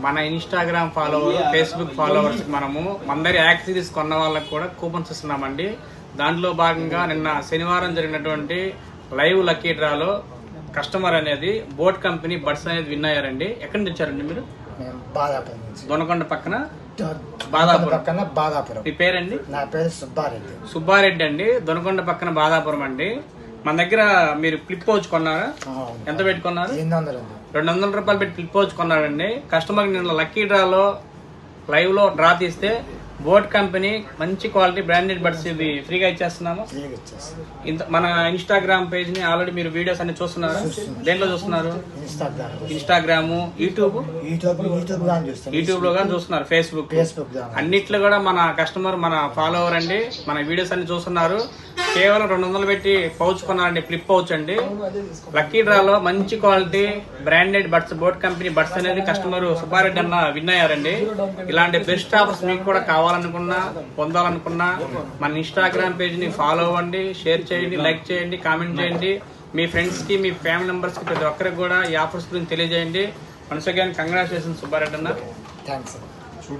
మన Instagram follower, Facebook followers మనము అందరి యాక్సెసరీస్ కొన్న వాళ్ళకి కూడా కూపన్స్ ఇస్తున్నామండి. దాంట్లో భాగంగా నిన్న శనివారం జరిగినటువంటి లైవ్ లక్కీ డ్రాలో కస్టమర్ అనేది బోట్ కంపెనీ బడ్స్ అనేది విన్ అయ్యారండి. ఎక్కడి నుంచి వచ్చారండి మీరు? దొనకొండ పక్కన బాదాపురం. మీ పేరండి? నా పేరు సుబ్బారెడ్డి. సుబ్బారెడ్డి అండి. దొనకొండ పక్కన బాదాపురం అండి. మన దగ్గర మీరు ఫ్లిప్ పౌచ్ కొన్నారా? ఎంత పెట్టుకున్నారు? 200 రూపాయలు పెట్టి ఫ్లిప్ పౌచ్ కొన్నాడండి. కస్టమర్ నిన్న లక్కీ డ్రాలో లైవ్ లో డ్రా తీస్తే బోట్ కంపెనీ మంచి క్వాలిటీ బ్రాండెడ్ బడ్స్ ఇది ఫ్రీగా ఇచ్చేస్తున్నాము. మన ఇన్స్టాగ్రామ్ పేజ్ ని ఆల్రెడీ మీరు వీడియోస్ అన్ని చూస్తున్నారు. దేంట్లో చూస్తున్నారు? ఇన్స్టాగ్రామ్, యూట్యూబ్ లో కానీ చూస్తున్నారు, ఫేస్బుక్ అన్నిట్లో కూడా మన కస్టమర్, మన ఫాలోవర్ అండి. మన వీడియోస్ అన్ని చూస్తున్నారు. కేవలం 200 పెట్టి పౌచ్ కొన్నారండి, ఫ్లిప్ పౌచ్ అండి. లక్కీ డ్రాలో మంచి quality branded buds, boat company buds అనేది కస్టమర్ సుబ్బారెడ్డి అన్న విన్ అయ్యారండి. ఇలాంటి బెస్ట్ ఆఫర్స్ మీకు కూడా కావాలనుకున్నా, పొందాలనుకున్నా మన ఇన్స్టాగ్రామ్ పేజ్ ని ఫాలో అవ్వండి, షేర్ చేయండి, లైక్ చేయండి, కామెంట్ చేయండి. మీ ఫ్రెండ్స్ కి, మీ ఫ్యామిలీ మెంబర్స్ కి, ప్రతి ఒక్కరికి కూడా ఈ ఆఫర్స్ గురించి తెలియజేయండి. వన్స్ అగైన్ కంగ్రాచులేషన్స్ సుబ్బారెడ్డి అన్న. థాంక్స్.